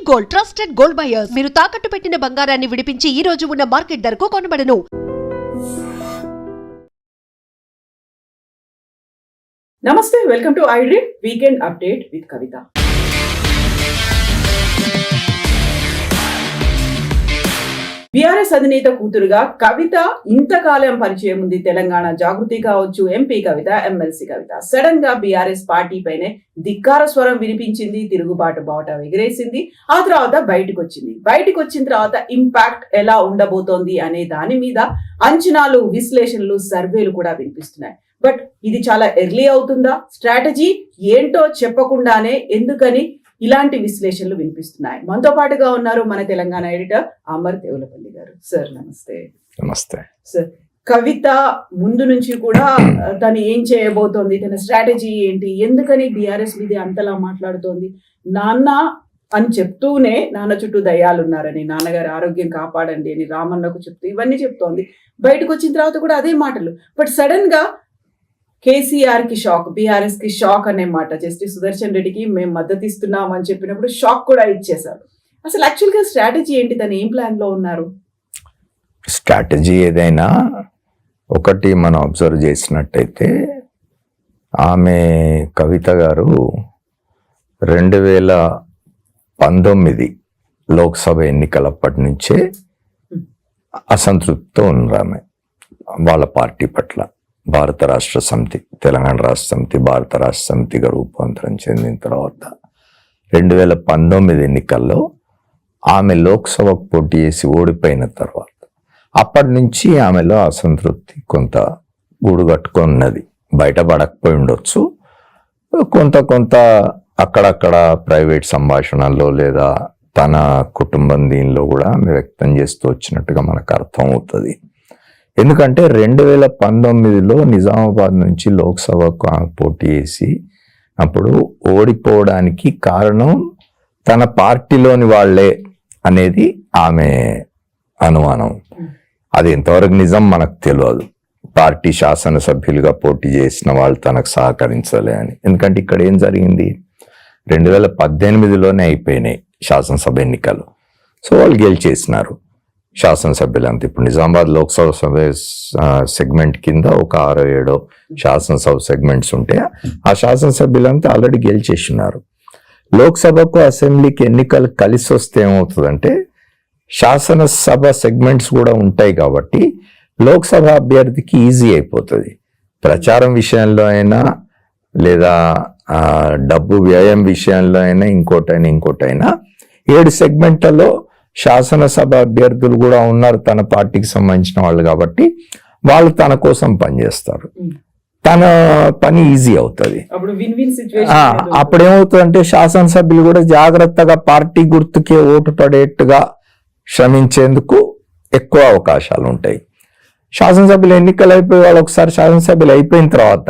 Gold trusted gold buyers. మీరు తాకట్టు పెట్టిన బంగారాన్ని విడిపించి ఈ రోజు ఉన్న మార్కెట్ ధరకు కొనబడను. నమస్తే, welcome to iDream weekend update with Kavitha. BRS అధినేత కూతురుగా కవిత ఇంతకాలం పరిచయం ఉంది. తెలంగాణ జాగృతి కావచ్చు, ఎంపీ కవిత, ఎమ్మెల్సీ కవిత. సడన్ గా బీఆర్ఎస్ పార్టీ పైనే ధిక్కార స్వరం వినిపించింది, తిరుగుబాటు బాట ఎగిరేసింది. ఆ తర్వాత బయటకు వచ్చిన తర్వాత ఇంపాక్ట్ ఎలా ఉండబోతోంది అనే దాని మీద అంచనాలు, విశ్లేషణలు, సర్వేలు కూడా వినిపిస్తున్నాయి. బట్ ఇది చాలా ఎర్లీ అవుతుందా? స్ట్రాటజీ ఏంటో చెప్పకుండానే ఎందుకని ఇలాంటి విశ్లేషణలు వినిపిస్తున్నాయి? మనతో పాటుగా ఉన్నారు మన తెలంగాణ ఎడిటర్ అమర్ దేవులపల్లి గారు. సార్ నమస్తే. నమస్తే సార్. కవిత ముందు నుంచి కూడా తను ఏం చేయబోతోంది, తన స్ట్రాటజీ ఏంటి, ఎందుకని బీఆర్ఎస్ మీద అంతలా మాట్లాడుతోంది? నాన్న అని చెప్తూనే నాన్న చుట్టూ దయ్యాలు ఉన్నారని, నాన్నగారి ఆరోగ్యం కాపాడండి అని రామన్నకు చెప్తూ ఇవన్నీ చెప్తోంది. బయటకు వచ్చిన తర్వాత కూడా అదే మాటలు. బట్ సడన్ గా కేసీఆర్ కి షాక్, బీఆర్ఎస్ కి షాక్ అనే మాట. జస్టిస్ సుదర్శన్ రెడ్డికి మేము మద్దతు ఇస్తున్నాం అని చెప్పినప్పుడు షాక్ కూడా ఇచ్చేశారు. అసలు యాక్చువల్ గా స్ట్రాటజీ ఏంటి? తను ఏం ప్లాన్ లో ఉన్నారు? స్ట్రాటజీ ఏదైనా ఒకటి మనం అబ్జర్వ్ చేసినట్టయితే, ఆమె కవిత గారు 2019 లోక్సభ ఎన్నికలప్పటి నుంచే అసంతృప్తితో ఉన్నారు ఆమె వాళ్ళ పార్టీ పట్ల. భారత రాష్ట్ర సమితి, తెలంగాణ రాష్ట్ర సమితి భారత రాష్ట్ర సమితిగా రూపాంతరం చెందిన తర్వాత 2019 ఎన్నికల్లో ఆమె లోక్సభకు పోటీ చేసి ఓడిపోయిన తర్వాత అప్పటి నుంచి ఆమెలో అసంతృప్తి కొంత గూడు కట్టుకున్నది. బయటపడకపోయి ఉండొచ్చు, కొంత అక్కడక్కడ ప్రైవేట్ సంభాషణల్లో లేదా తన కుటుంబం దీనిలో కూడా ఆమె వ్యక్తం చేస్తూ వచ్చినట్టుగా మనకు అర్థం అవుతుంది. ఎందుకంటే 2019లో నిజామాబాద్ నుంచి లోక్సభకు పోటీ చేసి అప్పుడు ఓడిపోవడానికి కారణం తన పార్టీలోని వాళ్లే అనేది ఆమె అనుమానం. అది ఎంతవరకు నిజం మనకు తెలియదు. పార్టీ శాసనసభ్యులుగా పోటీ చేసిన వాళ్ళు తనకు సహకరించలే అని. ఎందుకంటే ఇక్కడ ఏం జరిగింది, 2018లోనే అయిపోయినాయి శాసనసభ ఎన్నికలు. సో వాళ్ళు గెలిచేసినారు శాసనసభ్యులంతా. ఇప్పుడు నిజామాబాద్ లోక్సభ సభ సెగ్మెంట్ కింద ఒక 6-7 శాసనసభ సెగ్మెంట్స్ ఉంటే ఆ శాసనసభ్యులంతా ఆల్రెడీ గెలిచేసినారు. లోక్సభకు అసెంబ్లీకి ఎన్నికలు కలిసి వస్తే ఏమవుతుందంటే శాసనసభ సెగ్మెంట్స్ కూడా ఉంటాయి కాబట్టి లోక్సభ అభ్యర్థికి ఈజీ అయిపోతుంది. ప్రచారం విషయంలో అయినా లేదా డబ్బు వ్యయం విషయంలో అయినా ఇంకోటైనా 7 సెగ్మెంట్లలో శాసనసభ అభ్యర్థులు కూడా ఉన్నారు తన పార్టీకి సంబంధించిన వాళ్ళు కాబట్టి వాళ్ళు తన కోసం పనిచేస్తారు. తన పని ఈజీ అవుతుంది. అప్పుడు ఏమవుతుందంటే శాసనసభ్యులు కూడా జాగ్రత్తగా పార్టీ గుర్తుకే ఓటు పడేట్టుగా శ్రమించేందుకు ఎక్కువ అవకాశాలు ఉంటాయి. శాసనసభ్యులు ఎన్నికలు అయిపోయి వాళ్ళు ఒకసారి శాసనసభ్యులు అయిపోయిన తర్వాత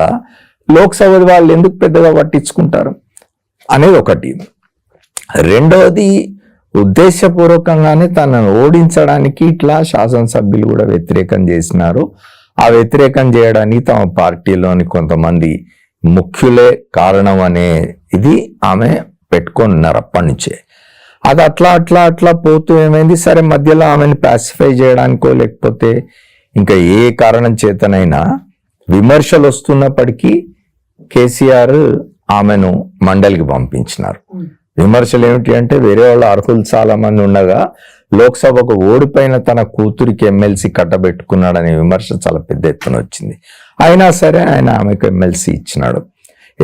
లోక్సభ వాళ్ళు ఎందుకు పెద్దగా పట్టించుకుంటారు అనేది ఒకటి. రెండవది, ఉద్దేశపూర్వకంగానే తనను ఓడించడానికి ఇట్లా శాసనసభ్యులు కూడా వ్యతిరేకం చేసినారు. ఆ వ్యతిరేకం చేయడానికి తమ పార్టీలోని కొంతమంది ముఖ్యులే కారణం అనే ఇది ఆమె పెట్టుకున్నారు అప్పటి నుంచే. అది అట్లా పోతూ ఏమైంది, సరే మధ్యలో ఆమెను పాసిఫై చేయడానికో లేకపోతే ఇంకా ఏ కారణం చేతనైనా విమర్శలు వస్తున్నప్పటికీ కేసీఆర్ ఆమెను మండలికి పంపించినారు. విమర్శలు ఏమిటి అంటే, వేరే వాళ్ళ అర్హులు చాలా మంది ఉండగా లోక్సభకు ఓడిపోయిన తన కూతురికి ఎమ్మెల్సీ కట్టబెట్టుకున్నాడనే విమర్శ చాలా పెద్ద ఎత్తున వచ్చింది. అయినా సరే ఆయన ఆమెకు ఎమ్మెల్సీ ఇచ్చినాడు.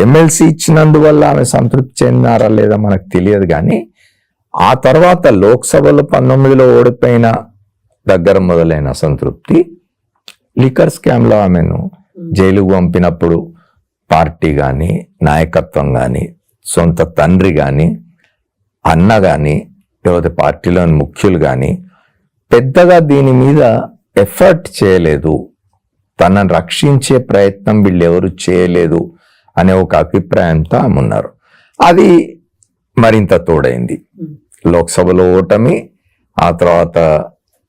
ఎమ్మెల్సీ ఇచ్చినందువల్ల ఆమె సంతృప్తి చెందినారా లేదా మనకు తెలియదు. కానీ ఆ తర్వాత లోక్సభలో 19లో ఓడిపోయిన దగ్గర మొదలైన అసంతృప్తి లిక్కర్ స్కామ్లో ఆమెను జైలుకు పంపినప్పుడు పార్టీ కానీ నాయకత్వం కానీ సొంత తండ్రి కానీ అన్న కానీ లేకపోతే పార్టీలోని ముఖ్యులు కానీ పెద్దగా దీని మీద ఎఫర్ట్ చేయలేదు, తనను రక్షించే ప్రయత్నం వీళ్ళెవరు చేయలేదు అనే ఒక అభిప్రాయంతో ఆమె ఉన్నారు. అది మరింత తోడైంది. లోక్సభలో ఓటమి, ఆ తర్వాత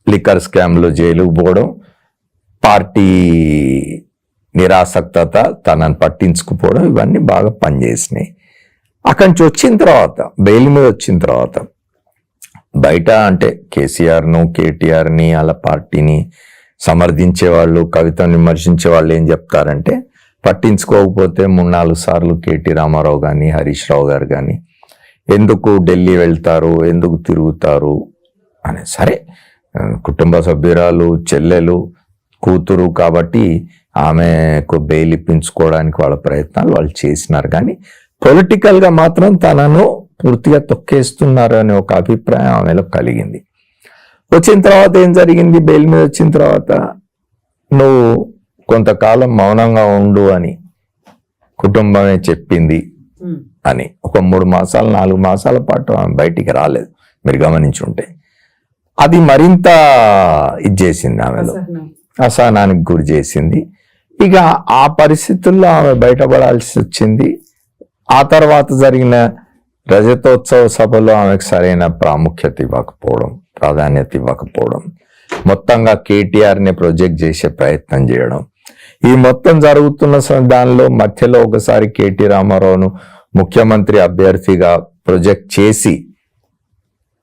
లిక్కర్ స్కామ్లో జైలుకు పోవడం, పార్టీ నిరాసక్తత, తనను పట్టించుకుపోవడం, ఇవన్నీ బాగా పనిచేసినాయి. అక్కడి నుంచి వచ్చిన తర్వాత బెయిల్ మీద వచ్చిన తర్వాత బయట అంటే కేసీఆర్ను కేటీఆర్ని వాళ్ళ పార్టీని సమర్థించే వాళ్ళు, కవితను విమర్శించే వాళ్ళు ఏం చెప్తారంటే, పట్టించుకోకపోతే 3-4 సార్లు కేటీ రామారావు కానీ హరీష్ రావు గారు కానీ ఎందుకు ఢిల్లీ వెళ్తారు, ఎందుకు తిరుగుతారు అని. సరే, కుటుంబ సభ్యురాలు, చెల్లెలు, కూతురు కాబట్టి ఆమెకు బెయిల్ ఇప్పించుకోవడానికి వాళ్ళ ప్రయత్నాలు వాళ్ళు చేసినారు, కానీ పొలిటికల్గా మాత్రం తనను పూర్తిగా తొక్కేస్తున్నారు అనే ఒక అభిప్రాయం ఆమెలో కలిగింది. వచ్చిన తర్వాత ఏం జరిగింది, బెయిల్ మీద వచ్చిన తర్వాత నువ్వు కొంతకాలం మౌనంగా ఉండు అని కుటుంబమే చెప్పింది అని. ఒక 3 మాసాలు 4 మాసాల పాటు ఆమె బయటికి రాలేదు, మీరు గమనించి ఉంటే. అది మరింత ఇది చేసింది, ఆమెలో అసహనానికి గురి చేసింది. ఇక ఆ పరిస్థితుల్లో ఆమె బయటపడాల్సి వచ్చింది. ఆ తర్వాత జరిగిన రజతోత్సవ సభలో ఆమెకు సరైన ప్రాముఖ్యత ఇవ్వకపోవడం, ప్రాధాన్యత ఇవ్వకపోవడం, మొత్తంగా కేటీఆర్ని ప్రొజెక్ట్ చేసే ప్రయత్నం చేయడం, ఈ మొత్తం జరుగుతున్న దానిలో మధ్యలో ఒకసారి కేటీ రామారావును ముఖ్యమంత్రి అభ్యర్థిగా ప్రొజెక్ట్ చేసి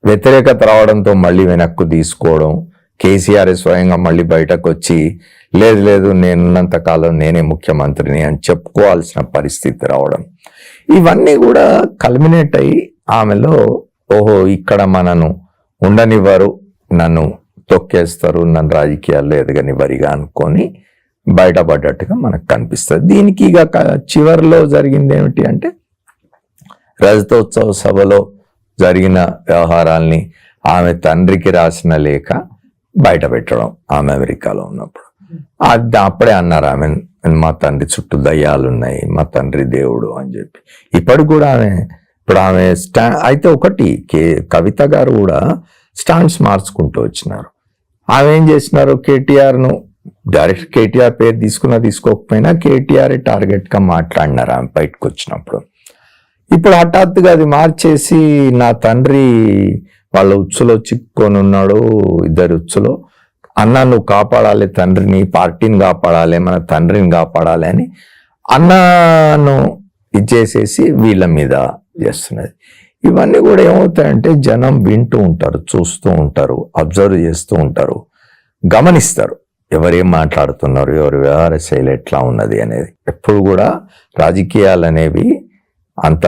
వ్యతిరేకత రావడంతో మళ్ళీ వెనక్కు తీసుకోవడం, కేసీఆర్ స్వయంగా మళ్ళీ బయటకు వచ్చి లేదు నేనున్నంత కాలం నేనే ముఖ్యమంత్రిని అని చెప్పుకోవాల్సిన పరిస్థితి రావడం, ఇవన్నీ కూడా కల్మినేట్ అయ్యి ఆమెలో ఓహో ఇక్కడ మనను ఉండనివ్వరు, నన్ను తొక్కేస్తారు, నన్ను రాజకీయాల్లో ఎదగనివ్వరిగా అనుకొని బయటపడ్డట్టుగా మనకు కనిపిస్తుంది. దీనికి ఇక చివరిలో జరిగింది ఏమిటి అంటే, రజతోత్సవ సభలో జరిగిన వ్యవహారాల్ని ఆమె తండ్రికి రాసిన లేఖ బయట పెట్టడం, ఆమె అమెరికాలో ఉన్నప్పుడు. అప్పుడే అన్నారు ఆమె, మా తండ్రి చుట్టూ దయ్యాలు ఉన్నాయి, మా తండ్రి దేవుడు అని చెప్పి. ఇప్పటికి కూడా ఇప్పుడు ఆమె అయితే ఒకటి కవిత గారు కూడా స్టాండ్స్ మార్చుకుంటూ వచ్చినారు. ఆమె ఏం చేసినారు, కేటీఆర్ను డైరెక్ట్ కేటీఆర్ పేరు తీసుకోకపోయినా కేటీఆర్ టార్గెట్గా మాట్లాడినారు ఆమె బయటకు వచ్చినప్పుడు. ఇప్పుడు హఠాత్తుగా అది మార్చేసి నా తండ్రి వాళ్ళ ఉచ్చులో చిక్కుకొని ఉన్నాడు, 2 ఉచ్చులో, అన్న నువ్వు కాపాడాలి తండ్రిని, పార్టీని కాపాడాలి, మన తండ్రిని కాపాడాలి అని అన్నను ఇచ్చేసేసి వీళ్ళ మీద చేస్తున్నది. ఇవన్నీ కూడా ఏమవుతాయంటే, జనం వింటూ ఉంటారు, చూస్తూ ఉంటారు, అబ్జర్వ్ చేస్తూ ఉంటారు, గమనిస్తారు ఎవరేం మాట్లాడుతున్నారు, ఎవరి వ్యవహార శైలి ఎట్లా ఉన్నది అనేది. ఎప్పుడు కూడా రాజకీయాలు అనేవి అంత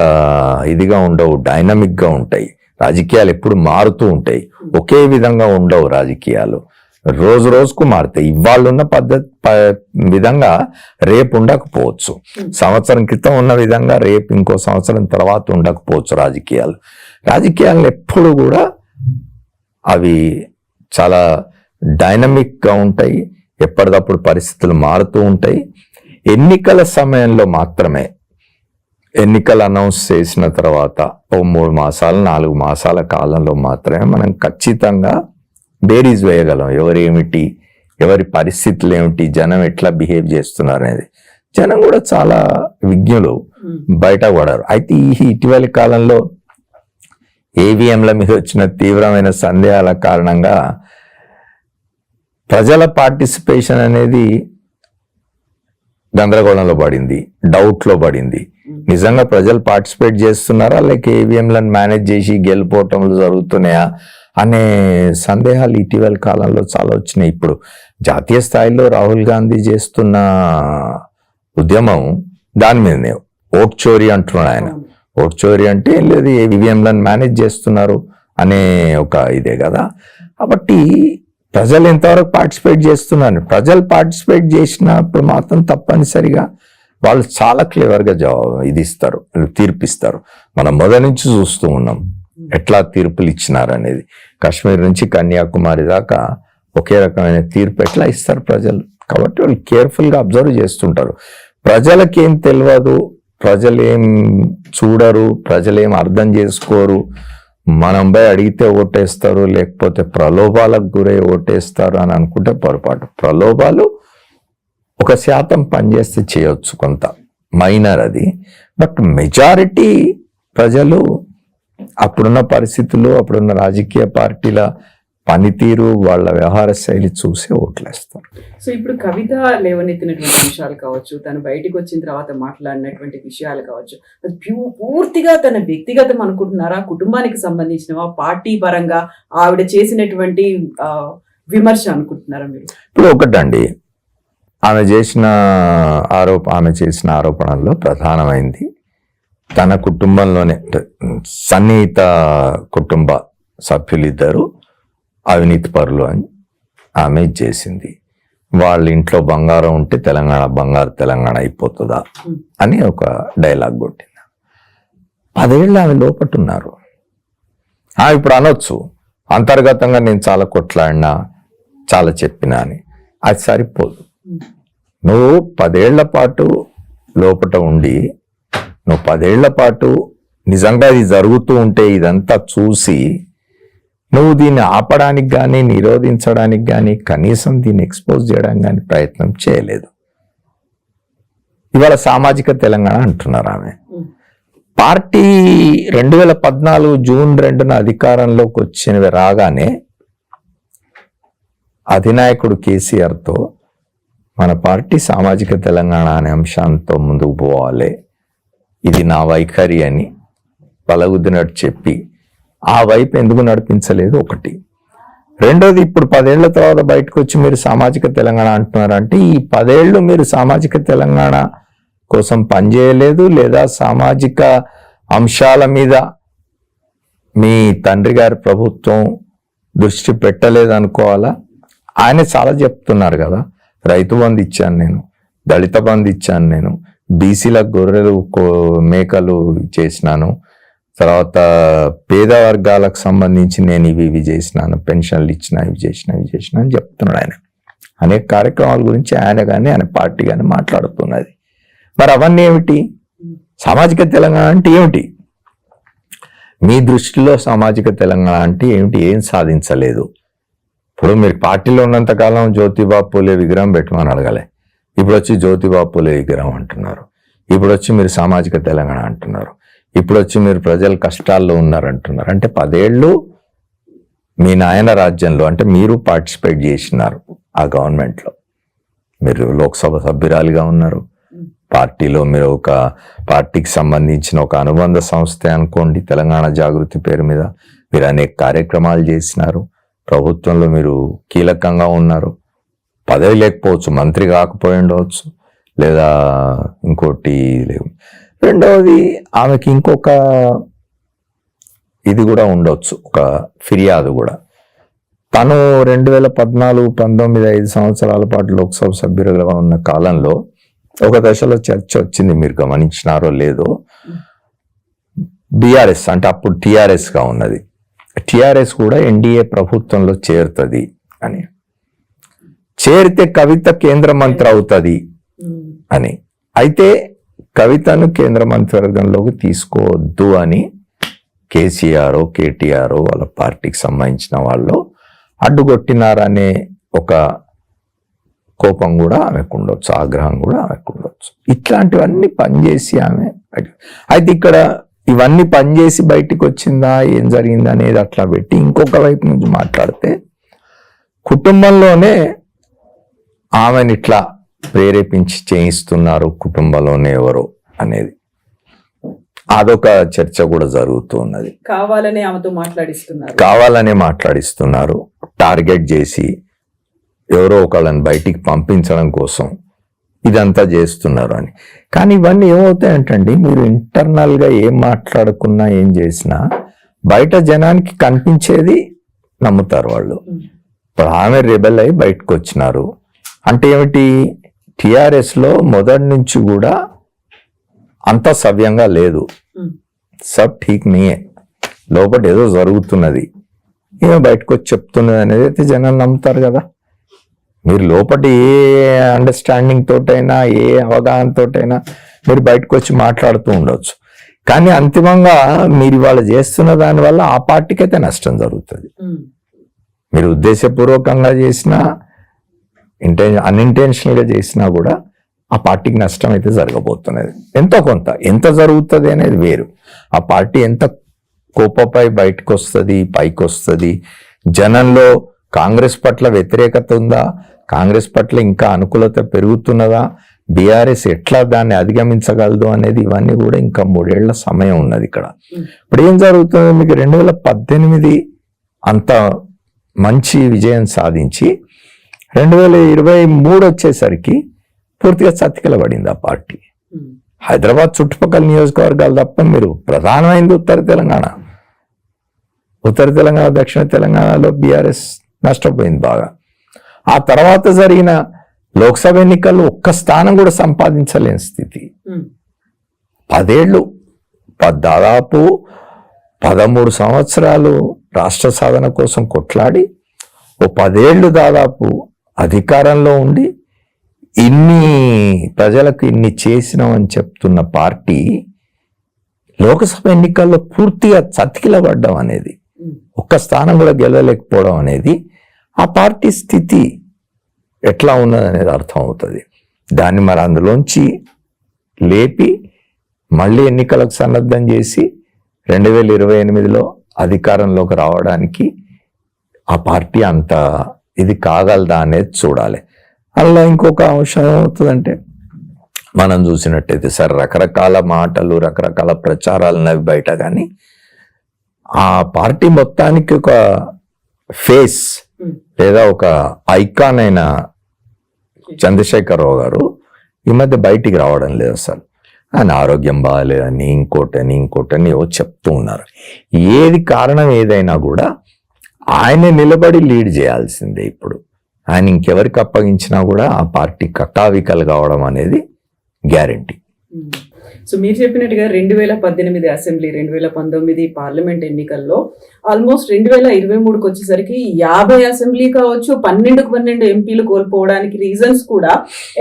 ఇదిగా ఉండవు, డైనమిక్గా ఉంటాయి. రాజకీయాలు ఎప్పుడు మారుతూ ఉంటాయి, ఒకే విధంగా ఉండవు. రాజకీయాలు రోజు రోజుకు మారుతాయి. ఇవాళ ఉన్న విధంగా రేపు ఉండకపోవచ్చు, సంవత్సరం క్రితం ఉన్న విధంగా రేపు ఇంకో సంవత్సరం తర్వాత ఉండకపోవచ్చు. రాజకీయాలు ఎప్పుడు కూడా అవి చాలా డైనమిక్గా ఉంటాయి, ఎప్పటికప్పుడు పరిస్థితులు మారుతూ ఉంటాయి. ఎన్నికల సమయంలో మాత్రమే, ఎన్నికలు అనౌన్స్ చేసిన తర్వాత 3 మాసాలు 4 మాసాల కాలంలో మాత్రమే మనం ఖచ్చితంగా బేరీజ్ వేయగలం, ఎవరేమిటి, ఎవరి పరిస్థితులు ఏమిటి, జనం ఎట్లా బిహేవ్ చేస్తున్నారు అనేది. జనం కూడా చాలా విజ్ఞులు, బయటపడారు. అయితే ఈ ఇటీవలి కాలంలో ఈవీఎంల మీద వచ్చిన తీవ్రమైన సందేహాల కారణంగా ప్రజల పార్టిసిపేషన్ అనేది గందరగోళంలో పడింది, డౌట్లో పడింది. నిజంగా ప్రజలు పార్టిసిపేట్ చేస్తున్నారా, లేక ఈవీఎంలను మేనేజ్ చేసి గెలుపోవటంలు జరుగుతున్నాయా అనే సందేహాలు ఇటీవల కాలంలో చాలా వచ్చినాయి. ఇప్పుడు జాతీయ స్థాయిలో రాహుల్ గాంధీ చేస్తున్న ఉద్యమం దాని మీదనే, ఓట్ చోరీ అంటున్నాడు ఆయన. ఓట్ చోరీ అంటే ఏం లేదు, ఈవీఎంలను మేనేజ్ చేస్తున్నారు అనే ఒక ఇదే కదా. కాబట్టి ప్రజలు ఎంతవరకు పార్టిసిపేట్ చేస్తున్నారు, ప్రజలు పార్టిసిపేట్ చేసినప్పుడు మాత్రం తప్పనిసరిగా వాళ్ళు చాలా క్లియర్గా ఇది ఇస్తారు, తీర్పిస్తారు. మనం మొదటి నుంచి చూస్తూ ఉన్నాం ఎట్లా తీర్పులు ఇచ్చినారు అనేది. కాశ్మీర్ నుంచి కన్యాకుమారి దాకా ఒకే రకమైన తీర్పు ఎట్లా ఇస్తారు ప్రజలు. కాబట్టి వాళ్ళు కేర్ఫుల్గా అబ్జర్వ్ చేస్తుంటారు. ప్రజలకేం తెలియదు, ప్రజలేం చూడరు, ప్రజలేం అర్థం చేసుకోరు. మనం పోయి అడిగితే ఓటేస్తారు, లేకపోతే ప్రలోభాలకు గురై ఓటేస్తారు అని అనుకుంటే పొరపాటు. ప్రలోభాలు 1% పనిచేస్తే చేయొచ్చు, కొంత మైనర్ అది. బట్ మెజారిటీ ప్రజలు అప్పుడున్న పరిస్థితుల్లో, అప్పుడున్న రాజకీయ పార్టీల పనితీరు, వాళ్ళ వ్యవహార శైలి చూసి ఓట్లేస్తారు. సో ఇప్పుడు కవిత లేవనెత్తినటువంటి విషయాలు కావచ్చు, తను బయటికి వచ్చిన తర్వాత మాట్లాడినటువంటి విషయాలు కావచ్చు, అది పూర్తిగా తన వ్యక్తిగతం అనుకుంటున్నారా, కుటుంబానికి సంబంధించినవా, పార్టీ పరంగా ఆవిడ చేసినటువంటి విమర్శ అనుకుంటున్నారా మీరు? ఇప్పుడు ఒకటండి, ఆమె చేసిన ఆరోపణల్లో ప్రధానమైంది తన కుటుంబంలోనే సన్నిహిత కుటుంబ సభ్యులిద్దరూ అవినీతి పరులు అని ఆమె చేసింది. వాళ్ళ ఇంట్లో బంగారం ఉంటే తెలంగాణ అయిపోతుందా అని ఒక డైలాగ్ కొట్టింది. 10 ఏళ్ళు ఆమె లోపట్టున్నారు. ఇప్పుడు అనొచ్చు అంతర్గతంగా నేను చాలా కొట్లాడినా, చాలా చెప్పినా అని. అది సరిపోదు. నువ్వు 10 ఏళ్ల పాటు లోపట ఉండి, నువ్వు 10 ఏళ్ల పాటు నిజంగా ఇది జరుగుతూ ఉంటే ఇదంతా చూసి నువ్వు దీన్ని ఆపడానికి కానీ నిరోధించడానికి కానీ కనీసం దీన్ని ఎక్స్పోజ్ చేయడానికి కానీ ప్రయత్నం చేయలేదు. ఇవాళ సామాజిక తెలంగాణ అంటున్నారు ఆమె. పార్టీ 2014 జూన్ 2న అధికారంలోకి వచ్చినవి రాగానే అధినాయకుడు కేసీఆర్తో మన పార్టీ సామాజిక తెలంగాణ అనే అంశంతో ముందుకు పోవాలి, ఇది నా వైఖరి అని బలగుద్దినట్టు చెప్పి ఆ వైపు ఎందుకు నడిపించలేదు? ఒకటి. రెండోది, ఇప్పుడు 10 ఏళ్ల తర్వాత బయటకు వచ్చి మీరు సామాజిక తెలంగాణ అంటున్నారంటే ఈ 10 ఏళ్ళు మీరు సామాజిక తెలంగాణ కోసం పనిచేయలేదు, లేదా సామాజిక అంశాల మీద మీ తండ్రి గారి ప్రభుత్వం దృష్టి పెట్టలేదు అనుకోవాలా? ఆయన చాలా చెప్తున్నారు కదా, రైతు బంధు ఇచ్చాను నేను, దళిత బంధు ఇచ్చాను నేను, బీసీలకు గొర్రెలు మేకలు చేసినాను, తర్వాత పేద వర్గాలకు సంబంధించి నేను ఇవి చేసినాను, పెన్షన్లు ఇచ్చిన ఇవి చేసిన అని చెప్తున్నాడు ఆయన. అనేక కార్యక్రమాల గురించి ఆయన కానీ ఆయన పార్టీ కానీ మాట్లాడుతున్నది. మరి అవన్నీ ఏమిటి? సామాజిక తెలంగాణ అంటే ఏమిటి? మీ దృష్టిలో సామాజిక తెలంగాణ అంటే ఏమిటి? ఏం సాధించలేదు. ఇప్పుడు మీరు పార్టీలో ఉన్నంతకాలం జ్యోతిబా పూలే విగ్రహం పెట్టమని అడగలే. ఇప్పుడు వచ్చి జ్యోతిబా పూలే విగ్రహం అంటున్నారు. ఇప్పుడు వచ్చి మీరు సామాజిక తెలంగాణ అంటున్నారు. ఇప్పుడు వచ్చి మీరు ప్రజలు కష్టాల్లో ఉన్నారంటున్నారు. అంటే 10 ఏళ్ళు మీ నాయన రాజ్యంలో, అంటే మీరు పార్టిసిపేట్ చేసినారు ఆ గవర్నమెంట్లో. మీరు లోక్సభ సభ్యురాలిగా ఉన్నారు. పార్టీలో మీరు ఒక పార్టీకి సంబంధించిన ఒక అనుబంధ సంస్థ అనుకోండి, తెలంగాణ జాగృతి పేరు మీద మీరు అనేక కార్యక్రమాలు చేసినారు. ప్రభుత్వంలో మీరు కీలకంగా ఉన్నారు. పదవి లేకపోవచ్చు, మంత్రి కాకపోయి ఉండవచ్చు, లేదా ఇంకోటి లేవు. రెండవది, ఆమెకి ఇంకొక ఇది కూడా ఉండొచ్చు, ఒక ఫిర్యాదు కూడా. తను 2014-19 5 సంవత్సరాల పాటు లోక్సభ సభ్యులుగా ఉన్న కాలంలో ఒక దశలో చర్చ వచ్చింది, మీరు గమనించినారో లేదో. బీఆర్ఎస్ అంటే అప్పుడు టిఆర్ఎస్ గా ఉన్నది, టిఆర్ఎస్ కూడా ఎన్డీఏ ప్రభుత్వంలో చేరుతుంది అని, చేరితే కవిత కేంద్ర మంత్రి అవుతుంది అని. అయితే కవితను కేంద్ర మంత్రివర్గంలోకి తీసుకోవద్దు అని కేసీఆర్ కేటీఆర్ వాళ్ళ పార్టీకి సంబంధించిన వాళ్ళు అడ్డుకొట్టినారనే ఒక కోపం కూడా ఆమెకు ఉండొచ్చు, ఆగ్రహం కూడా ఆమెకు ఉండొచ్చు. ఇట్లాంటివన్నీ పనిచేసి ఆమె, అయితే ఇక్కడ ఇవన్నీ పనిచేసి బయటికి వచ్చిందా, ఏం జరిగిందా అనేది అట్లా పెట్టి ఇంకొక వైపు నుంచి మాట్లాడితే కుటుంబంలోనే ఆమెను ఇట్లా ప్రేరేపించి చేయిస్తున్నారు, కుటుంబంలోనే ఎవరో అనేది అదొక చర్చ కూడా జరుగుతున్నది. కావాలనే ఆమెతో మాట్లాడిస్తున్నారు, టార్గెట్ చేసి ఎవరో ఒకళ్ళని బయటికి పంపించడం కోసం ఇదంతా చేస్తున్నారు అని. కానీ ఇవన్నీ ఏమవుతాయంటండి, మీరు ఇంటర్నల్గా ఏం మాట్లాడుకున్నా ఏం చేసినా బయట జనానికి కనిపించేది నమ్ముతారు వాళ్ళు. ఇప్పుడు ఆమె రెబెల్ అయి బయటకు వచ్చినారు అంటే ఏమిటి? టిఆర్ఎస్లో మొదటి నుంచి కూడా అంత సవ్యంగా లేదు, సబ్ ఠీక్ నీయే, లోపల ఏదో జరుగుతున్నది, ఏమో బయటకు వచ్చి చెప్తున్నది అనేది అయితే జనాలు నమ్ముతారు కదా. మీరు లోపల ఏ అండర్స్టాండింగ్ తోటైనా ఏ అవగాహన తోటైనా మీరు బయటకు వచ్చి మాట్లాడుతూ ఉండొచ్చు, కానీ అంతిమంగా మీరు ఇవాళ చేస్తున్న దానివల్ల ఆ పార్టీకి అయితే నష్టం జరుగుతుంది. మీరు ఉద్దేశపూర్వకంగా చేసినా అన్ఇంటెన్షనల్ గా చేసినా కూడా ఆ పార్టీకి నష్టం అయితే జరగబోతున్నది. ఎంతో కొంత, ఎంత జరుగుతుంది అనేది వేరు. ఆ పార్టీ ఎంత కోపపై బయటకు వస్తుంది, పైకి వస్తుంది, జనంలో కాంగ్రెస్ పట్ల వ్యతిరేకత ఉందా, కాంగ్రెస్ పట్ల ఇంకా అనుకూలత పెరుగుతున్నదా, బీఆర్ఎస్ ఎట్లా దాన్ని అధిగమించగలదు అనేది ఇవన్నీ కూడా ఇంకా 3 ఏళ్ల సమయం ఉన్నది ఇక్కడ. ఇప్పుడు ఏం జరుగుతుంది, మీకు 2018 అంత మంచి విజయం సాధించి 2023 వచ్చేసరికి పూర్తిగా చతికిలబడింది ఆ పార్టీ. హైదరాబాద్ చుట్టుపక్కల నియోజకవర్గాలు తప్ప మీరు ప్రధానమైంది ఉత్తర తెలంగాణ, దక్షిణ తెలంగాణలో బీఆర్ఎస్ నష్టపోయింది బాగా. ఆ తర్వాత జరిగిన లోక్సభ ఎన్నికల్లో ఒక్క స్థానం కూడా సంపాదించలేని స్థితి. 10 ఏళ్ళు, దాదాపు 13 సంవత్సరాలు రాష్ట్ర సాధన కోసం కొట్లాడి 10 ఏళ్ళు దాదాపు అధికారంలో ఉండి ప్రజలకు ఇన్ని చేసినామని చెప్తున్న పార్టీ లోక్సభ ఎన్నికల్లో పూర్తిగా చతికిలబడ్డం అనేది, ఒక్క స్థానం కూడా గెలవలేకపోవడం అనేది ఆ పార్టీ స్థితి ఎట్లా ఉన్నదనేది అర్థం అవుతుంది. దాన్ని మరి అందులోంచి లేపి మళ్ళీ ఎన్నికలకు సన్నద్ధం చేసి 2028లో అధికారంలోకి రావడానికి ఆ పార్టీ అంత ఇది కాగలదా అనేది చూడాలి. అలా ఇంకొక అంశం ఏమవుతుందంటే, మనం చూసినట్టయితే సరే రకరకాల మాటలు, రకరకాల ప్రచారాలు నవి బయట, కానీ ఆ పార్టీ మొత్తానికి ఒక ఫేస్ లేదా ఒక ఐకాన్ అయిన చంద్రశేఖరరావు గారు ఈ మధ్య బయటికి రావడం లేదు. అసలు ఆయన ఆరోగ్యం బాగాలేదని ఇంకోటని ఏవో చెప్తూ ఉన్నారు. ఏది కారణం ఏదైనా కూడా ఆయనే నిలబడి లీడ్ చేయాల్సిందే. ఇప్పుడు ఆయన ఇంకెవరికి అప్పగించినా కూడా ఆ పార్టీ కకావికలు కావడం అనేది గ్యారెంటీ. సో మీరు చెప్పినట్టుగా 2018 అసెంబ్లీ, 2019 పార్లమెంట్ ఎన్నికల్లో ఆల్మోస్ట్ 2023కి వచ్చేసరికి 50 అసెంబ్లీ కావచ్చు, 12 ఎంపీలు కోల్పోవడానికి రీజన్స్ కూడా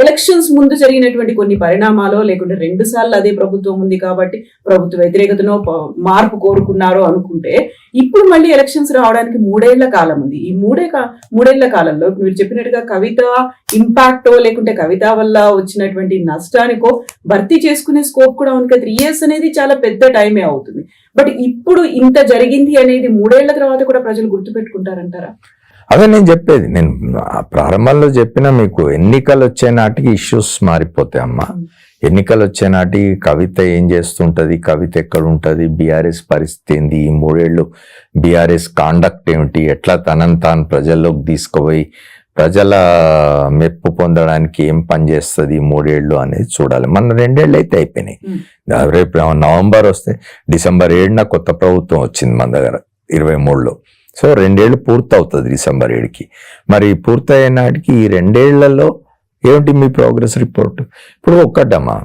ఎలక్షన్స్ ముందు జరిగినటువంటి కొన్ని పరిణామాలు, లేకుంటే 2 సార్లు అదే ప్రభుత్వం ఉంది కాబట్టి ప్రభుత్వ వ్యతిరేకతనో మార్పు కోరుకున్నారో అనుకుంటే, ఇప్పుడు మళ్ళీ ఎలక్షన్స్ రావడానికి 3 ఏళ్ల కాలం ఉంది. ఈ 3 ఏళ్ల కాలంలో మీరు చెప్పినట్టుగా కవిత ఇంపాక్టో లేకుంటే కవిత వల్ల వచ్చినటువంటి నష్టానికో భర్తీ చేసుకునే స్కోప్ కూడా ఉంది. 3 years అనేది చాలా పెద్ద టైమే అవుతుంది. బట్ ఇప్పుడు ఇంత జరిగింది అనేది 3 ఏళ్ల తర్వాత కూడా ప్రజలు గుర్తుపెట్టుకుంటారంటారా? అదే నేను చెప్పేది, నేను ప్రారంభంలో చెప్పిన మీకు, ఎన్నికలు వచ్చే నాటికి ఇష్యూస్ మారిపోతాయి అమ్మా. ఎన్నికలు వచ్చే నాటికి కవిత ఏం చేస్తుంటది, కవిత ఎక్కడ ఉంటది, బీఆర్ఎస్ పరిస్థితి ఏంది, ఈ 3 ఏళ్ళు బీఆర్ఎస్ కాండక్ట్ ఏమిటి, ఎట్లా తనని తాను ప్రజల్లోకి తీసుకుపోయి ప్రజల మెప్పు పొందడానికి ఏం పని చేస్తుంది 3 ఏళ్ళు అనేది చూడాలి. మన 2 ఏళ్ళు అయితే అయిపోయినాయి. రేపు నవంబర్ వస్తే డిసెంబర్ 7న కొత్త ప్రభుత్వం వచ్చింది మన దగ్గర 23లో. సో 2 ఏళ్ళు పూర్తి అవుతుంది డిసెంబర్ 7కి. మరి పూర్తయ్యే నాటికి ఈ 2 ఏళ్లలో ఏమిటి మీ ప్రోగ్రెస్ రిపోర్ట్? ఇప్పుడు ఒక్కటమ్మా,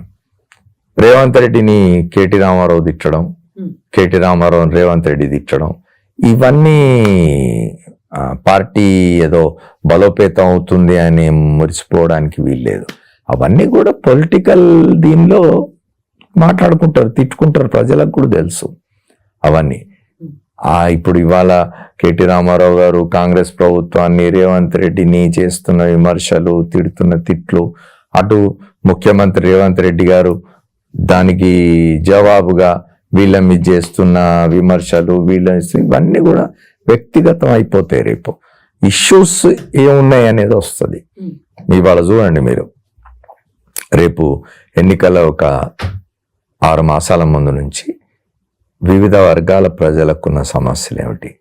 రేవంత్ రెడ్డిని కేటీ రామారావు తిట్టడం, కేటీ రామారావు రేవంత్ రెడ్డి తిట్టడం, ఇవన్నీ పార్టీ ఏదో బలోపేతం అవుతుంది అని మురిసిపోవడానికి వీల్లేదు. అవన్నీ కూడా పొలిటికల్ దీనిలో మాట్లాడుకుంటారు, తిట్టుకుంటారు, ప్రజలకు కూడా తెలుసు అవన్నీ. ఇప్పుడు ఇవాళ కేటీ రామారావు గారు కాంగ్రెస్ ప్రభుత్వాన్ని, రేవంత్ రెడ్డిని చేస్తున్న విమర్శలు, తిడుతున్న తిట్లు, అటు ముఖ్యమంత్రి రేవంత్ రెడ్డి గారు దానికి జవాబుగా వీళ్ళ మీద చేస్తున్న విమర్శలు, ఇవన్నీ కూడా వ్యక్తిగతం అయిపోతాయి. రేపు ఇష్యూస్ ఏమున్నాయి అనేది వస్తుంది. ఇవాళ చూడండి మీరు, రేపు ఎన్నికల ఒక 6 మాసాల ముందు నుంచి వివిధ వర్గాల ప్రజలకున్న సమస్యలు ఏమిటి,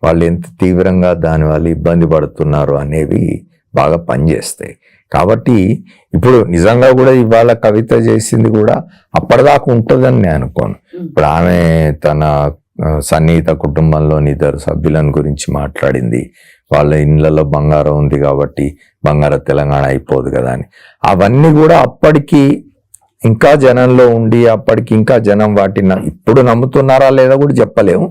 వాళ్ళు ఎంత తీవ్రంగా దానివల్ల ఇబ్బంది పడుతున్నారు అనేవి బాగా పనిచేస్తాయి. కాబట్టి ఇప్పుడు నిజంగా కూడా ఇవాళ కవిత చేసింది కూడా అప్పటిదాకా ఉంటుందని నేను అనుకోను. ఇప్పుడు ఆమె తన సన్నిహిత కుటుంబంలోని 2 సభ్యులను గురించి మాట్లాడింది. వాళ్ళ ఇళ్లలో బంగారం ఉంది కాబట్టి బంగార తెలంగాణ అయిపోదు కదా అని. అవన్నీ కూడా అప్పటికి ఇంకా జనంలో ఉండి, అప్పటికి ఇంకా జనం వాటిని ఇప్పుడు నమ్ముతున్నారా లేదా కూడా చెప్పలేము.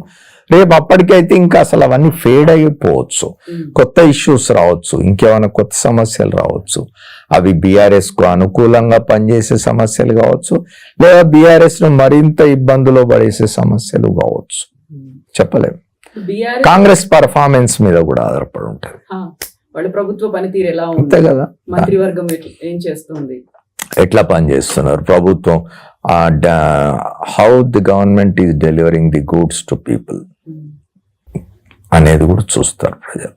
రేపు అప్పటికైతే ఇంకా అసలు అవన్నీ ఫేడ్ అయిపోవచ్చు, కొత్త ఇష్యూస్ రావచ్చు, ఇంకేమైనా కొత్త సమస్యలు రావచ్చు. అవి బీఆర్ఎస్ కు అనుకూలంగా పనిచేసే సమస్యలు కావచ్చు, లేదా బీఆర్ఎస్ ను మరింత ఇబ్బందులో పడేసే సమస్యలు కావచ్చు, చెప్పలేము. కాంగ్రెస్ పర్ఫార్మెన్స్ మీద కూడా ఆధారపడి ఉంటుంది. వాళ్ళ ప్రభుత్వ పనితీరు ఎలా ఉంది, అంతే కదా, మంత్రివర్గం ఏం చేస్తుంది, ఎట్లా పనిచేస్తున్నారు ప్రభుత్వం, how the government is delivering the goods to people అనేది అనేది కూడా చూస్తారు ప్రజలు.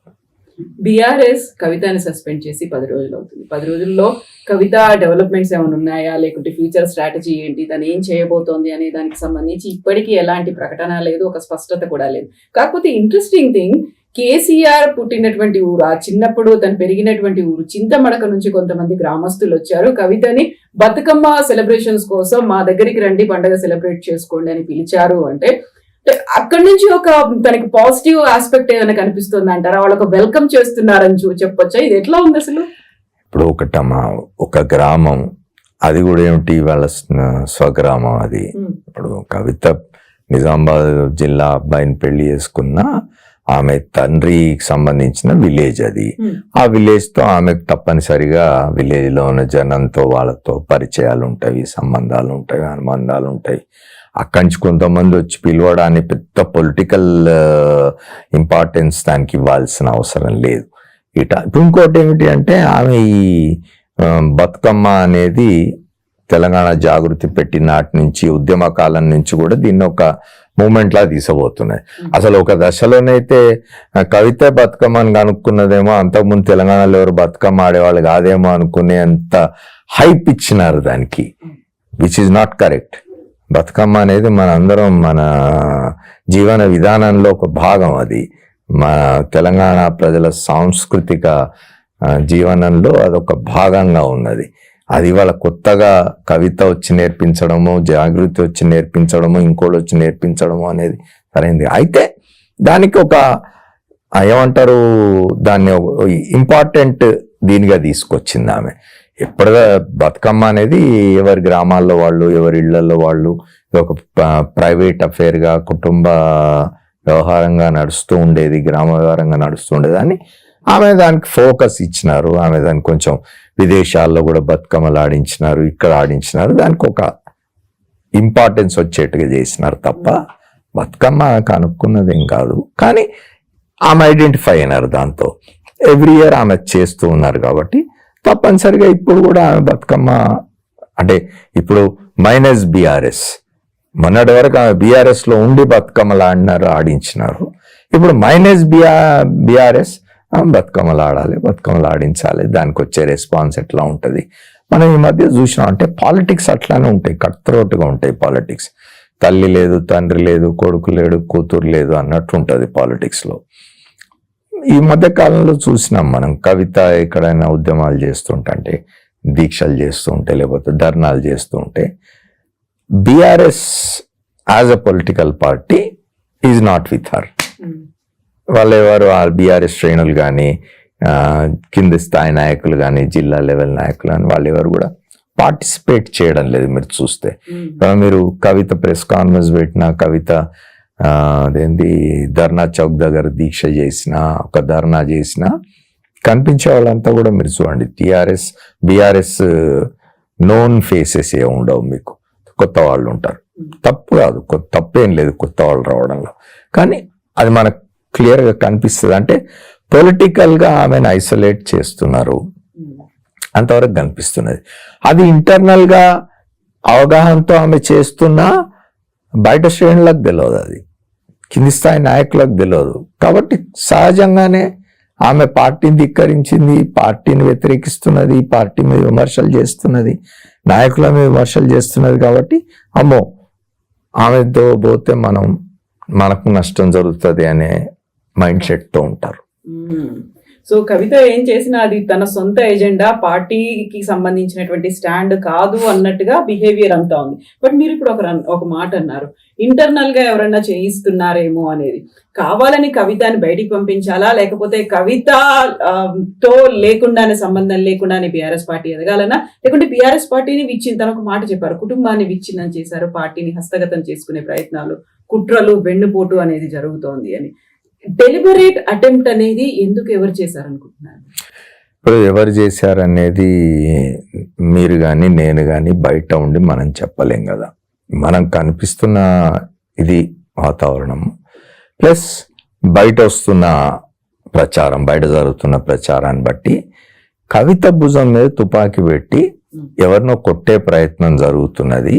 బీఆర్ఎస్ కవితని సస్పెండ్ చేసి 10 రోజులు అవుతుంది. 10 రోజుల్లో కవిత డెవలప్మెంట్స్ ఏమైనా ఉన్నాయా, లేకుంటే ఫ్యూచర్ స్ట్రాటజీ ఏంటి, తను ఏం చేయబోతోంది అనే దానికి సంబంధించి ఇప్పటికీ ఎలాంటి ప్రకటన లేదు, ఒక స్పష్టత కూడా లేదు. కాకపోతే ఇంట్రెస్టింగ్ థింగ్, కేసీఆర్ పుట్టినటువంటి ఊరు, ఆ చిన్నప్పుడు తను పెరిగినటువంటి ఊరు చింతమడక నుంచి కొంతమంది గ్రామస్తులు వచ్చారు, కవితని బతుకమ్మ సెలబ్రేషన్స్ కోసం మా దగ్గరికి రండి, పండుగ సెలబ్రేట్ చేసుకోండి అని పిలిచారు. అంటే అక్కడి నుంచి ఒక తనకి పాజిటివ్ ఆస్పెక్ట్ ఏదైనా కనిపిస్తుంది అంటారా? వాళ్ళకి వెల్కమ్ చేస్తున్నారని చెప్పొచ్చా? ఇది ఎట్లా ఉంది అసలు? ఇప్పుడు ఒక గ్రామం, అది కూడా ఏమిటి వాళ్ళ స్వగ్రామం అది. ఇప్పుడు కవిత నిజామాబాద్ జిల్లా అబ్బాయిని పెళ్లి చేసుకున్న ఆమె తండ్రికి సంబంధించిన విలేజ్ అది. ఆ విలేజ్ తో ఆమెకు తప్పనిసరిగా విలేజ్ లో ఉన్న జనంతో వాళ్ళతో పరిచయాలు ఉంటాయి, సంబంధాలు ఉంటాయి, అనుబంధాలు ఉంటాయి. అక్కడి నుంచి కొంతమంది వచ్చి పిలవడానికి పెద్ద పొలిటికల్ ఇంపార్టెన్స్ దానికి ఇవ్వాల్సిన అవసరం లేదు. ఇప్పుడు ఇంకోటి ఏమిటి అంటే, ఆమె ఈ బతుకమ్మ అనేది తెలంగాణ జాగృతి పెట్టిన నాటి నుంచి, ఉద్యమ కాలం నుంచి కూడా దీన్ని ఒక మూమెంట్ లా తీసబోతున్నాయి. అసలు ఒక దశలోనైతే కవిత బతుకమ్మని కనుక్కున్నదేమో, అంతకుముందు తెలంగాణలో ఎవరు బతుకమ్మ ఆడేవాళ్ళు కాదేమో అనుకునేంత హైప్ ఇచ్చినారు దానికి, which is not correct. Bathukamma అనేది మనందరం మన జీవన విధానంలో ఒక భాగం. అది మన తెలంగాణ ప్రజల సాంస్కృతిక జీవనంలో అదొక భాగంగా ఉన్నది. అది వాళ్ళ కొత్తగా కవిత వచ్చి నేర్పించడము, జాగృతి వచ్చి నేర్పించడము, ఇంకోటి వచ్చి నేర్పించడము అనేది సరైంది. అయితే దానికి ఒక ఏమంటారు, దాన్ని ఇంపార్టెంట్ దీనిగా తీసుకొచ్చింది ఆమె. ఎప్పుడుగా బతుకమ్మ అనేది ఎవరి గ్రామాల్లో వాళ్ళు, ఎవరి ఇళ్లలో వాళ్ళు, ఒక ప్రైవేట్ అఫేర్గా, కుటుంబ వ్యవహారంగా నడుస్తూ ఉండేది, గ్రామ వ్యవహారంగా నడుస్తూ ఉండేది అని ఆమె దానికి ఫోకస్ ఇచ్చినారు. ఆమె దానికి కొంచెం విదేశాల్లో కూడా బతుకమ్మలు ఆడించినారు, ఇక్కడ ఆడించినారు, దానికి ఒక ఇంపార్టెన్స్ వచ్చేట్టుగా చేసినారు తప్ప బతుకమ్మ కనుక్కున్నదేం కాదు. కానీ ఆమె ఐడెంటిఫై అయినారు దాంతో. ఎవ్రీ ఇయర్ ఆమె చేస్తూ ఉన్నారు కాబట్టి తప్పనిసరిగా ఇప్పుడు కూడా ఆమె బతుకమ్మ అంటే ఇప్పుడు మైనస్ బీఆర్ఎస్, మొన్నటి వరకు ఆమె బీఆర్ఎస్ లో ఉండి బతుకమ్మలు ఆడినారు, ఆడించినారు. ఇప్పుడు మైనస్ బీఆర్ఎస్ బతుకమ్మలు ఆడాలి, బతుకమ్మలు ఆడించాలి, దానికి వచ్చే రెస్పాన్స్ ఎట్లా ఉంటుంది. మనం ఈ మధ్య చూసినాం అంటే పాలిటిక్స్ అట్లానే ఉంటాయి, కట్ త్రోట్గా ఉంటాయి పాలిటిక్స్. తల్లి లేదు, తండ్రి లేదు, కొడుకు లేడు, కూతురు లేదు అన్నట్టు ఉంటుంది పాలిటిక్స్ లో. ఈ మధ్య కాలంలో చూసినాం మనం, కవిత ఎక్కడైనా ఉద్యమాలు చేస్తుంటే, దీక్షలు చేస్తుంటే, లేకపోతే ధర్నాలు చేస్తుంటే, BRS as a political party is not with her. వాళ్ళు ఎవరు బీఆర్ఎస్ శ్రేణులు కానీ, కింద స్థాయి నాయకులు కానీ, జిల్లా లెవెల్ నాయకులు కానీ, వాళ్ళు ఎవరు కూడా పార్టిసిపేట్ చేయడం లేదు. మీరు చూస్తే మీరు కవిత ప్రెస్ కాన్ఫరెన్స్ పెట్టిన, కవిత అదేంటి ధర్నా చౌక్ దగ్గర దీక్ష చేసిన, ఒక ధర్నా చేసిన, కనిపించే వాళ్ళంతా కూడా మీరు చూడండి బీఆర్ఎస్ నోన్ ఫేసెస్ ఏ ఉండవు, మీకు కొత్త వాళ్ళు ఉంటారు. తప్పు కాదు, తప్పేం లేదు కొత్త వాళ్ళు రావడంలో, కానీ అది మనకు క్లియర్ గా కనిపిస్తుంది. అంటే పొలిటికల్ గా ఆమెను ఐసోలేట్ చేస్తున్నారు, అంతవరకు కనిపిస్తున్నది. అది ఇంటర్నల్ గా అవగాహనతో ఆమె చేస్తున్నా బయట శ్రేణులకు తెలియదు, అది కింది స్థాయి నాయకులకు తెలియదు. కాబట్టి సహజంగానే ఆమె పార్టీని ధిక్కరించింది, పార్టీని వ్యతిరేకిస్తున్నది, పార్టీ మీద విమర్శలు చేస్తున్నది, నాయకుల మీద విమర్శలు చేస్తున్నది. కాబట్టి అమ్మో ఆమెతో పోతే మనకు నష్టం జరుగుతుంది అనే మైండ్ సెట్ తో ఉంటారు. సో కవిత ఏం చేసినా అది తన సొంత ఎజెండా, పార్టీకి సంబంధించినటువంటి స్టాండ్ కాదు అన్నట్టుగా బిహేవియర్ అంతా ఉంది. బట్ మీరు ఇప్పుడు ఒక మాట అన్నారు, ఇంటర్నల్ గా ఎవరన్నా చేయిస్తున్నారేమో అనేది. కావాలని కవితని బయటికి పంపించాలా, లేకపోతే కవిత తో లేకుండానే, సంబంధం లేకుండానే బీఆర్ఎస్ పార్టీ ఎదగాలన్నా, లేకుంటే బీఆర్ఎస్ పార్టీని తన ఒక మాట చెప్పారు, కుటుంబాన్ని విచ్ఛిన్నం చేశారు, పార్టీని హస్తగతం చేసుకునే ప్రయత్నాలు, కుట్రలు, వెన్నుపోటు అనేది జరుగుతోంది అని. డెలిబరేట్ అటెంప్ట్ అనేది ఎందుకు ఎవరు చేశారనుకుంటున్నారు? ఇప్పుడు ఎవరు చేశారనేది మీరు కానీ నేను కానీ బయట ఉండి మనం చెప్పలేం కదా. మనం కనిపిస్తున్న ఇది వాతావరణం ప్లస్ బయట వస్తున్న ప్రచారం, బయట జరుగుతున్న ప్రచారాన్ని బట్టి కవిత భుజం మీద తుపాకీ పెట్టి ఎవరినో కొట్టే ప్రయత్నం జరుగుతున్నది.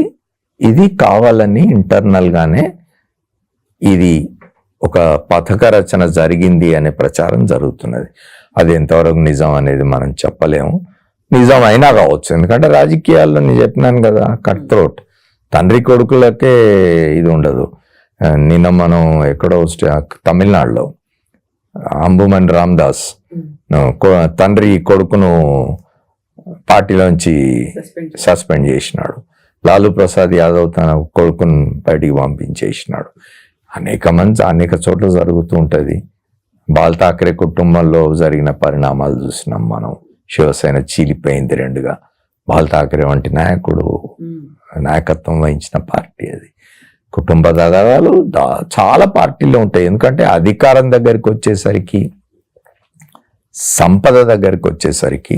ఇది కావాలని ఇంటర్నల్ గానే ఇది ఒక పథక రచన జరిగింది అనే ప్రచారం జరుగుతున్నది. అది ఎంతవరకు నిజం అనేది మనం చెప్పలేము. నిజం అయినా కావచ్చు, ఎందుకంటే రాజకీయాల్లో నేను చెప్పినాను కదా, కట్ త్రోట్, తండ్రి కొడుకులకే ఇది ఉండదు. నిన్న మనం ఎక్కడో తమిళనాడులో అంబుమన్ రామదాస్ తండ్రి కొడుకును పార్టీలోంచి సస్పెండ్ చేసినాడు. లాలూ ప్రసాద్ యాదవ్ తన కొడుకును బయటికి పంపించేసినాడు. అనేక చోట్ల జరుగుతూ ఉంటుంది. బాల్ ఠాక్రే కుటుంబంలో జరిగిన పరిణామాలు చూసినాం మనం. శివసేన చీలిపోయింది రెండుగా. బాల్ ఠాక్రే వంటి నాయకుడు నాయకత్వం వహించిన పార్టీ అది. కుటుంబ తగాదాలు చాలా పార్టీల్లో ఉంటాయి. ఎందుకంటే అధికారం దగ్గరికి వచ్చేసరికి, సంపద దగ్గరికి వచ్చేసరికి,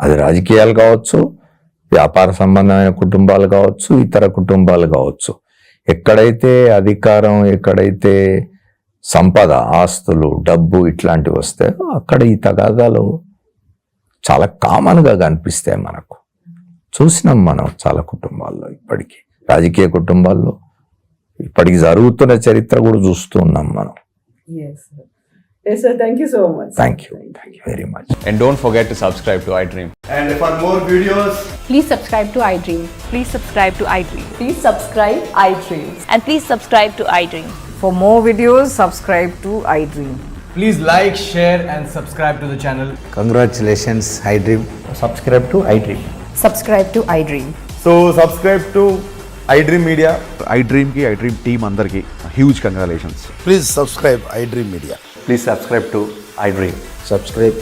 అది రాజకీయాలు కావచ్చు, వ్యాపార సంబంధమైన కుటుంబాలు కావచ్చు, ఇతర కుటుంబాలు కావచ్చు, ఎక్కడైతే అధికారం, ఎక్కడైతే సంపద, ఆస్తులు, డబ్బు ఇట్లాంటివి వస్తాయో అక్కడ ఈ తగాదాలు చాలా కామన్గా కనిపిస్తాయి మనకు. చూసినాం మనం చాలా కుటుంబాల్లో, ఇప్పటికీ రాజకీయ కుటుంబాల్లో ఇప్పటికి జరుగుతున్న చరిత్ర కూడా చూస్తూ ఉన్నాం మనం. Yes, sir. Thank you so much. Thank you very much. And don't forget to subscribe to iDream. And for more videos, Please subscribe to iDream. Please subscribe to iDream. Please subscribe iDream. And please subscribe to iDream. For more videos, subscribe to iDream. please like, share, and subscribe to the channel. Congratulations, iDream. Subscribe to iDream. Subscribe to iDream. So subscribe to iDream Media. iDream ki iDream team andarki huge congratulations. Please subscribe iDream Media. Please subscribe to iDream. Subscribe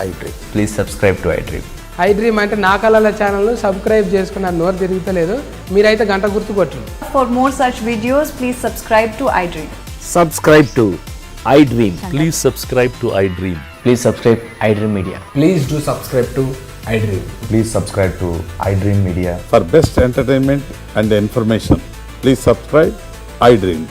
iDream. Please subscribe to iDream. iDream అంటే నా కళల channel subscribe చేసుకున్న నోరు తిరుగుతలేదు, మీరైతే గంట గుర్తు కొట్టండి. For more such videos, please subscribe to iDream. Subscribe to iDream. Please subscribe to iDream. Please subscribe iDream Media. Please do subscribe to iDream. Please subscribe to iDream Media. For best entertainment and information, please subscribe iDream.